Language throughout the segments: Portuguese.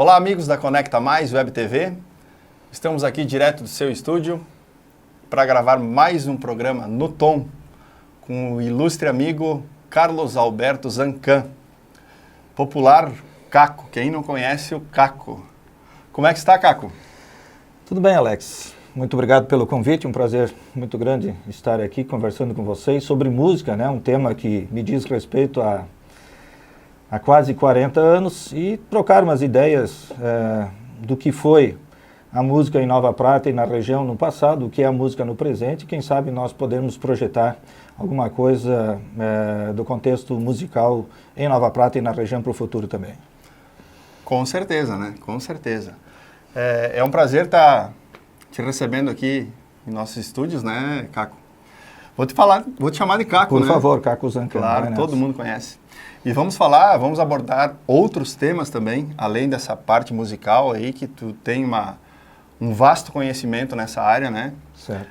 Olá, amigos da Conecta Mais Web TV. Estamos aqui direto do seu estúdio para gravar mais um programa no Tom com o ilustre amigo Carlos Alberto Zancan, popular Caco. Quem não conhece o Caco? Como é que está, Caco? Tudo bem, Alex. Muito obrigado pelo convite, um prazer muito grande estar aqui conversando com vocês sobre música, né? Um tema que me diz respeito a quase 40 anos e trocar umas ideias do que foi a música em Nova Prata e na região no passado, o que é a música no presente, e quem sabe nós podemos projetar alguma coisa do contexto musical em Nova Prata e na região para o futuro também. Com certeza, né? Com certeza. É um prazer estar te recebendo aqui em nossos estúdios, né, Caco? Vou te chamar de Caco, Por né? favor, Caco Zancan. Claro, todo mundo conhece. E vamos abordar outros temas também, além dessa parte musical aí, que tu tem um vasto conhecimento nessa área, né? Certo.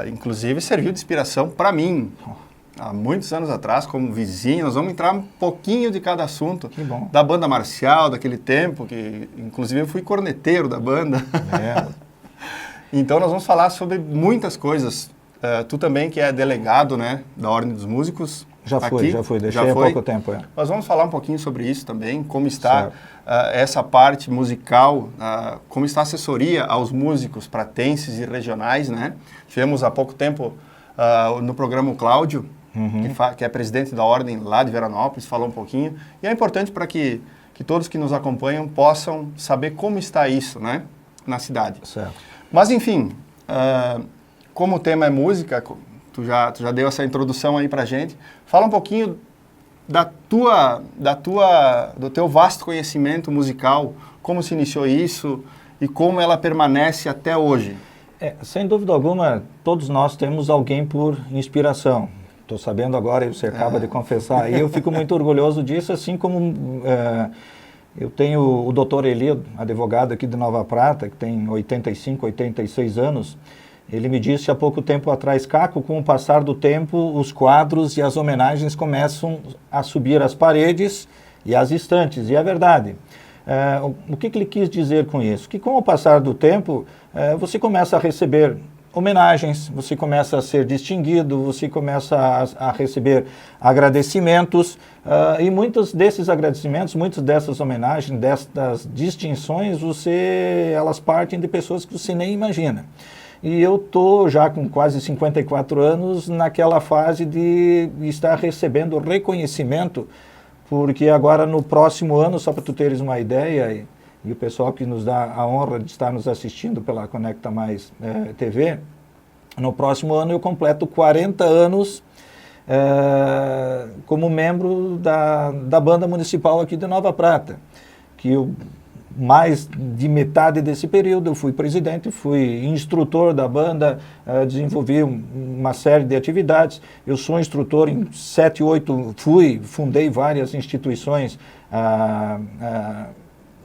Inclusive serviu de inspiração para mim, há muitos anos atrás, como vizinho. Nós vamos entrar um pouquinho de cada assunto. Que bom. Da banda marcial, daquele tempo, que inclusive eu fui corneteiro da banda. Então nós vamos falar sobre muitas coisas. Tu também, que é delegado, né, da Ordem dos Músicos. Já fui, deixei há pouco tempo. Nós vamos falar um pouquinho sobre isso também, como está essa parte musical, como está a assessoria aos músicos pratenses e regionais, né? Tivemos há pouco tempo no programa o Cláudio, que é presidente da Ordem lá de Veranópolis, falou um pouquinho. E é importante para que todos que nos acompanham possam saber como está isso, né, na cidade. Certo. Mas, enfim, como o tema é música, tu já deu essa introdução aí pra gente. Fala um pouquinho do teu vasto conhecimento musical, como se iniciou isso e como ela permanece até hoje. Sem dúvida alguma, todos nós temos alguém por inspiração. Estou sabendo agora, e você acaba de confessar, e eu fico muito orgulhoso disso, assim como eu tenho o doutor Eli, advogado aqui de Nova Prata, que tem 85, 86 anos. Ele me disse há pouco tempo atrás, Caco, com o passar do tempo, os quadros e as homenagens começam a subir as paredes e as estantes, e é verdade. O que ele quis dizer com isso? Que com o passar do tempo, você começa a receber homenagens, você começa a ser distinguido, você começa a receber agradecimentos, e muitos desses agradecimentos, muitas dessas homenagens, dessas distinções, elas partem de pessoas que você nem imagina. E eu estou já com quase 54 anos naquela fase de estar recebendo reconhecimento, porque agora no próximo ano, só para tu teres uma ideia, e o pessoal que nos dá a honra de estar nos assistindo pela Conecta Mais TV, no próximo ano eu completo 40 anos como membro da banda municipal aqui de Nova Prata, que eu... Mais de metade desse período eu fui presidente, fui instrutor da banda, desenvolvi uma série de atividades. Eu sou instrutor em 7, 8, fundei várias instituições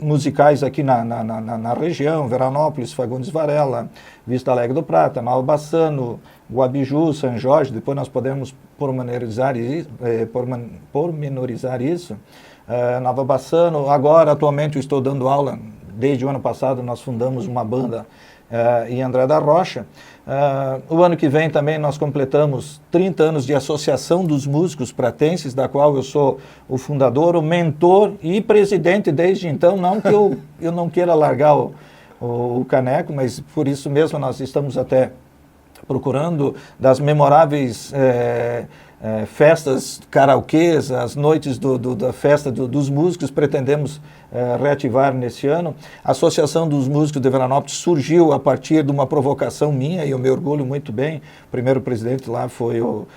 musicais aqui na região, Veranópolis, Fagundes Varela, Vista Alegre do Prata, Nova Bassano, Guabiju, São Jorge. Depois nós podemos pormenorizar isso. Nova Bassano. Agora, atualmente, eu estou dando aula. Desde o ano passado, nós fundamos uma banda em André da Rocha. O ano que vem também nós completamos 30 anos de Associação dos Músicos Pratenses, da qual eu sou o fundador, o mentor e presidente desde então. Não que eu não queira largar o caneco, mas por isso mesmo nós estamos até procurando das memoráveis festas karaokês, as noites da festa dos músicos, pretendemos reativar nesse ano. A Associação dos Músicos de Veranópolis surgiu a partir de uma provocação minha, e eu me orgulho muito bem. O primeiro presidente lá foi o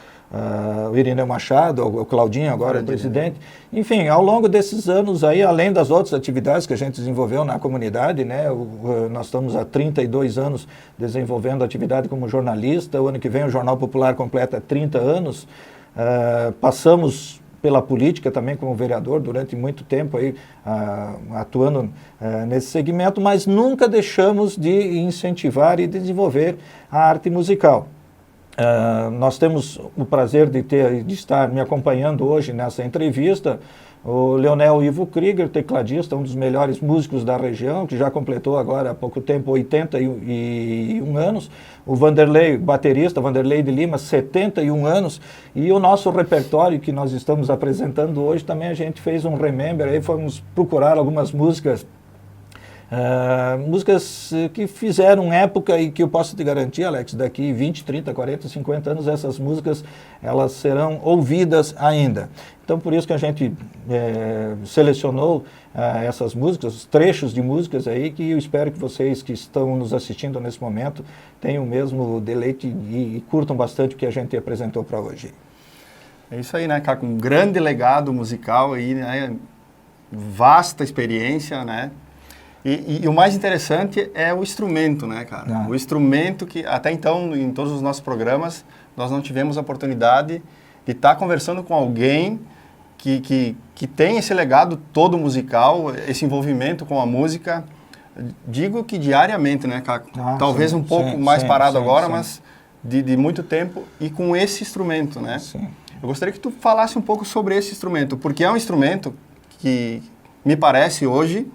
Irineu Machado, o Claudinho agora é o presidente. Enfim, ao longo desses anos aí, além das outras atividades que a gente desenvolveu na comunidade, né, nós estamos há 32 anos desenvolvendo atividade como jornalista. O ano que vem o Jornal Popular completa 30 anos. Passamos pela política também como vereador durante muito tempo aí, atuando nesse segmento, mas nunca deixamos de incentivar e desenvolver a arte musical. Nós temos o prazer de estar me acompanhando hoje nessa entrevista o Leonel Ivo Krieger, tecladista, um dos melhores músicos da região, que já completou agora há pouco tempo 81 anos. O Vanderlei, baterista, Vanderlei de Lima, 71 anos. E o nosso repertório que nós estamos apresentando hoje, também a gente fez um remember, aí fomos procurar algumas músicas, músicas que fizeram época e que eu posso te garantir, Alex, daqui 20, 30, 40, 50 anos, essas músicas elas serão ouvidas ainda. Então, por isso que a gente selecionou essas músicas, trechos de músicas aí, que eu espero que vocês que estão nos assistindo nesse momento tenham o mesmo deleite e curtam bastante o que a gente apresentou para hoje. É isso aí, né, cara? Com um grande legado musical aí, né? Vasta experiência, né? E o mais interessante é o instrumento, né, cara? O instrumento que, até então, em todos os nossos programas, nós não tivemos a oportunidade de estar conversando com alguém que tem esse legado todo musical, esse envolvimento com a música, digo que diariamente, né, cara? Talvez um pouco mais parado agora, mas de muito tempo, e com esse instrumento, né? Sim. Eu gostaria que tu falasse um pouco sobre esse instrumento, porque é um instrumento que me parece hoje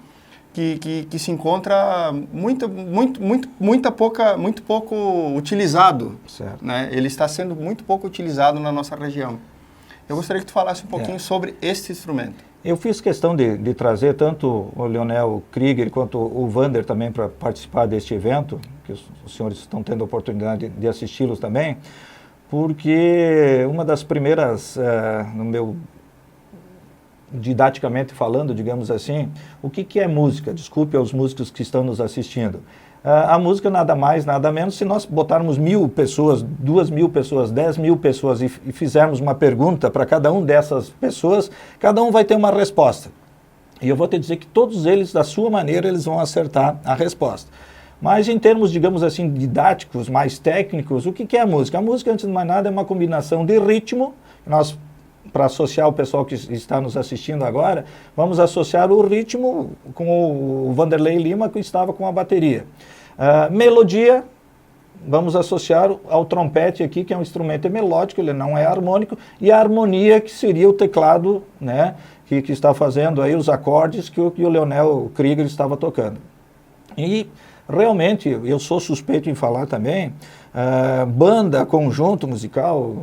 que se encontra muito pouco utilizado, certo, né? Ele está sendo muito pouco utilizado na nossa região. Eu gostaria que tu falasse um pouquinho sobre este instrumento. Eu fiz questão de trazer tanto o Leonel Krieger quanto o Vander também para participar deste evento, que os senhores estão tendo a oportunidade de assisti-los também, porque uma das primeiras, no meu didaticamente falando, digamos assim, o que é música? Desculpe aos músicos que estão nos assistindo. A música nada mais, nada menos, se nós botarmos 1.000 pessoas, 2.000 pessoas, 10.000 pessoas e fizermos uma pergunta para cada um dessas pessoas, cada um vai ter uma resposta. E eu vou te dizer que todos eles, da sua maneira, eles vão acertar a resposta. Mas em termos, digamos assim, didáticos, mais técnicos, o que é a música? A música, antes de mais nada, é uma combinação de ritmo. Nós, para associar o pessoal que está nos assistindo agora, vamos associar o ritmo com o Vanderlei Lima, que estava com a bateria. Melodia, vamos associar ao trompete aqui, que é um instrumento melódico, ele não é harmônico, e a harmonia, que seria o teclado, né, que está fazendo aí os acordes que o Leonel Krieger estava tocando. E realmente, eu sou suspeito em falar também, banda, conjunto musical,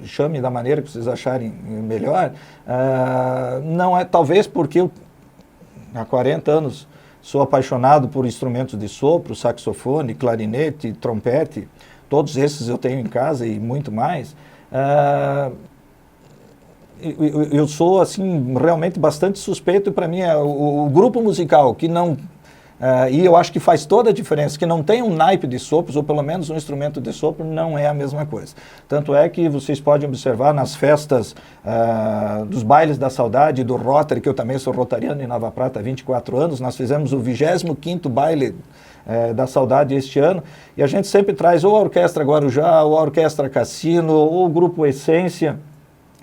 chame da maneira que vocês acharem melhor, não é, talvez porque eu, há 40 anos, sou apaixonado por instrumentos de sopro, saxofone, clarinete, trompete, todos esses eu tenho em casa e muito mais. Eu sou, assim, realmente bastante suspeito, para mim, o grupo musical que não... e eu acho que faz toda a diferença, que não tem um naipe de sopros, ou pelo menos um instrumento de sopro, não é a mesma coisa. Tanto é que vocês podem observar nas festas dos bailes da saudade, do Rotary, que eu também sou rotariano em Nova Prata há 24 anos, nós fizemos o 25º baile da saudade este ano, e a gente sempre traz ou a Orquestra Guarujá, ou a Orquestra Cassino, ou o Grupo Essência,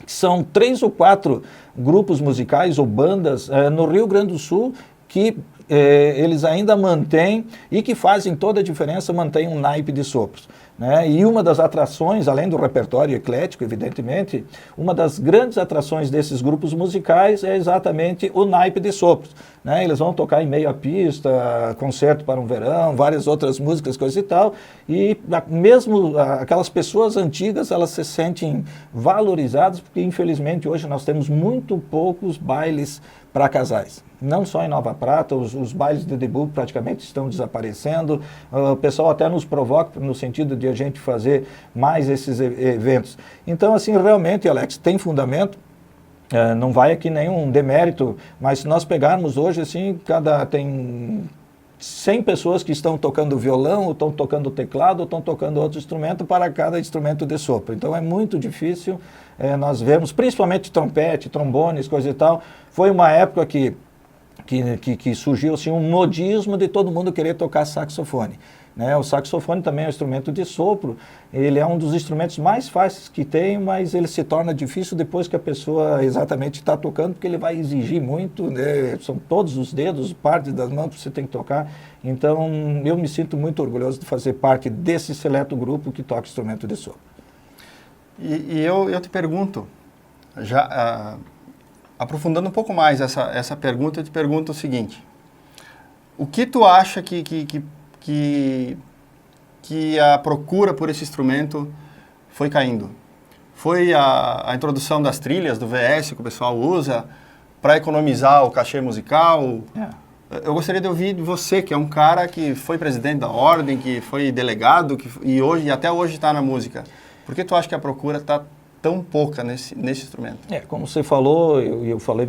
que são 3 ou 4 grupos musicais ou bandas no Rio Grande do Sul, que eles ainda mantêm e que fazem toda a diferença, mantêm um naipe de sopros, né? E uma das atrações, além do repertório eclético, evidentemente, uma das grandes atrações desses grupos musicais é exatamente o naipe de sopros, né? Eles vão tocar em meia pista, Concerto para um Verão, várias outras músicas, coisa e tal, e mesmo aquelas pessoas antigas, elas se sentem valorizadas, porque infelizmente hoje nós temos muito poucos bailes para casais. Não só em Nova Prata, os bailes de debut praticamente estão desaparecendo. O pessoal até nos provoca no sentido de a gente fazer mais esses eventos. Então, assim, realmente, Alex, tem fundamento. Não vai aqui nenhum demérito, mas se nós pegarmos hoje, assim, tem 100 pessoas que estão tocando violão, ou estão tocando teclado, ou estão tocando outro instrumento para cada instrumento de sopro. Então é muito difícil nós vemos, principalmente trompete, trombones, coisa e tal. Foi uma época que surgiu assim, um modismo de todo mundo querer tocar saxofone. né? O saxofone também é um instrumento de sopro, ele é um dos instrumentos mais fáceis que tem, mas ele se torna difícil depois que a pessoa exatamente está tocando, porque ele vai exigir muito, né? São todos os dedos, partes das mãos que você tem que tocar. Então, eu me sinto muito orgulhoso de fazer parte desse seleto grupo que toca instrumento de sopro. E eu te pergunto, já aprofundando um pouco mais essa pergunta, eu te pergunto o seguinte: o que tu acha que a procura por esse instrumento foi caindo? Foi a introdução das trilhas do VS que o pessoal usa para economizar o cachê musical? Eu gostaria de ouvir de você, que é um cara que foi presidente da ordem, que foi delegado e até hoje está na música. Por que tu acha que a procura está tão pouca nesse instrumento? Como você falou, eu falei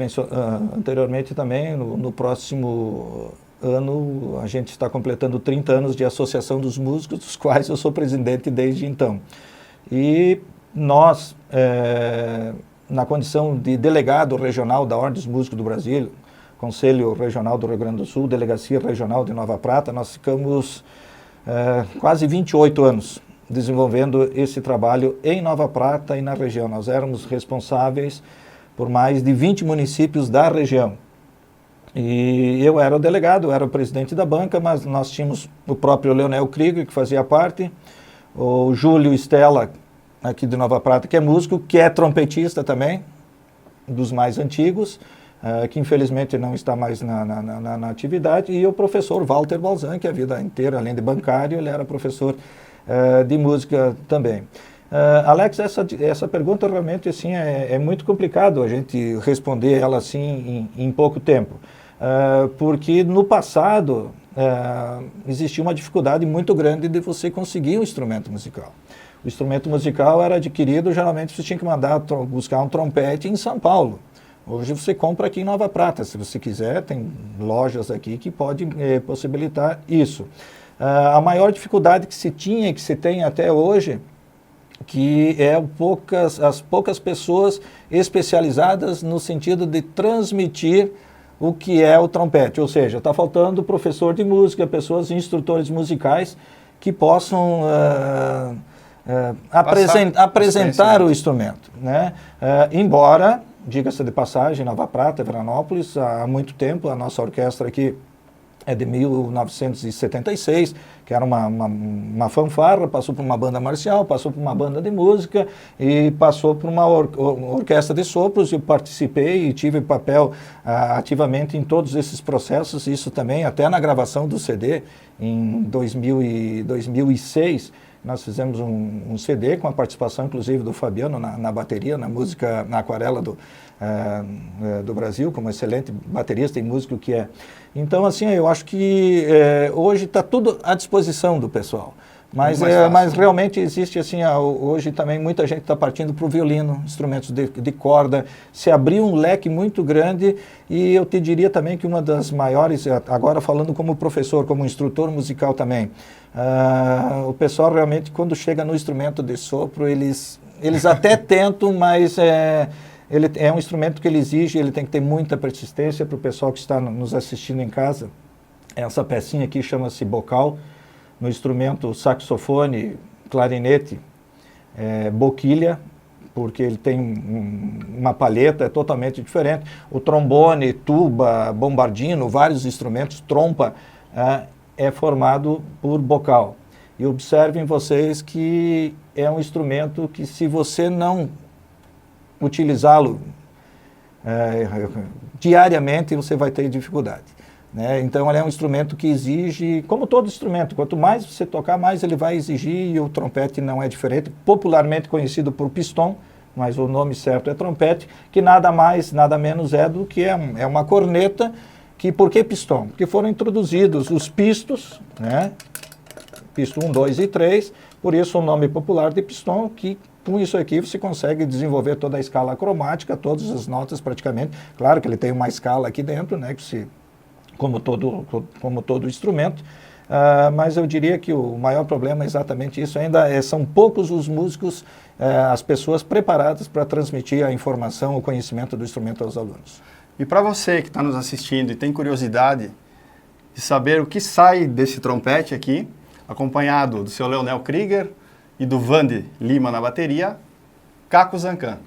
anteriormente também, no próximo ano a gente está completando 30 anos de Associação dos Músicos, dos quais eu sou presidente desde então. E nós, na condição de delegado regional da Ordem dos Músicos do Brasil, Conselho Regional do Rio Grande do Sul, Delegacia Regional de Nova Prata, nós ficamos quase 28 anos desenvolvendo esse trabalho em Nova Prata e na região. Nós éramos responsáveis por mais de 20 municípios da região. E eu era o delegado, eu era o presidente da banca, mas nós tínhamos o próprio Leonel Krieger, que fazia parte, o Júlio Stella, aqui de Nova Prata, que é músico, que é trompetista também, dos mais antigos, que infelizmente não está mais na atividade, e o professor Walter Balzan, que a vida inteira, além de bancário, ele era professor de música também. Alex, essa pergunta realmente assim, é muito complicado a gente responder ela assim em pouco tempo, porque no passado existia uma dificuldade muito grande de você conseguir um instrumento musical. O instrumento musical era adquirido, geralmente você tinha que mandar buscar um trompete em São Paulo. Hoje você compra aqui em Nova Prata, se você quiser, tem lojas aqui que podem possibilitar isso. A maior dificuldade que se tinha e que se tem até hoje, que é as poucas pessoas especializadas no sentido de transmitir o que é o trompete, ou seja, está faltando professor de música, pessoas, instrutores musicais que possam apresentar o instrumento, né? Embora, diga-se de passagem, Nova Prata, Veranópolis, há muito tempo, a nossa orquestra aqui é de 1976, que era uma fanfarra, passou por uma banda marcial, passou por uma banda de música e passou por uma orquestra de sopros. Eu participei e tive papel ativamente em todos esses processos, isso também até na gravação do CD em 2006. Nós fizemos um CD com a participação, inclusive, do Fabiano na bateria, na música, na aquarela do Brasil, como excelente baterista e músico que é. Então, assim, eu acho que hoje está tudo à disposição do pessoal. Mas realmente existe, assim, hoje também muita gente está partindo para o violino, instrumentos de corda, se abriu um leque muito grande e eu te diria também que uma das maiores, agora falando como professor, como instrutor musical também, o pessoal realmente quando chega no instrumento de sopro, eles até tentam, mas ele é um instrumento que ele exige, ele tem que ter muita persistência. Para o pessoal que está nos assistindo em casa, essa pecinha aqui chama-se bocal. No instrumento saxofone, clarinete, boquilha, porque ele tem uma palheta, é totalmente diferente. O trombone, tuba, bombardino, vários instrumentos, trompa, é formado por bocal. E observem vocês que é um instrumento que, se você não utilizá-lo diariamente, você vai ter dificuldade. Né? Então, ele é um instrumento que exige, como todo instrumento, quanto mais você tocar, mais ele vai exigir, e o trompete não é diferente, popularmente conhecido por piston, mas o nome certo é trompete, que nada mais, nada menos é do que é uma corneta. Por que piston? Porque foram introduzidos os pistos, né? Pisto 1, 2 e 3, por isso o nome popular de piston, que com isso aqui você consegue desenvolver toda a escala cromática, todas as notas praticamente. Claro que ele tem uma escala aqui dentro, né? Que como todo instrumento, mas eu diria que o maior problema é exatamente isso. Ainda são poucos os músicos, as pessoas preparadas para transmitir a informação, o conhecimento do instrumento aos alunos. E para você que está nos assistindo e tem curiosidade de saber o que sai desse trompete aqui, acompanhado do seu Leonel Krieger e do Vande Lima na bateria, Caco Zancan.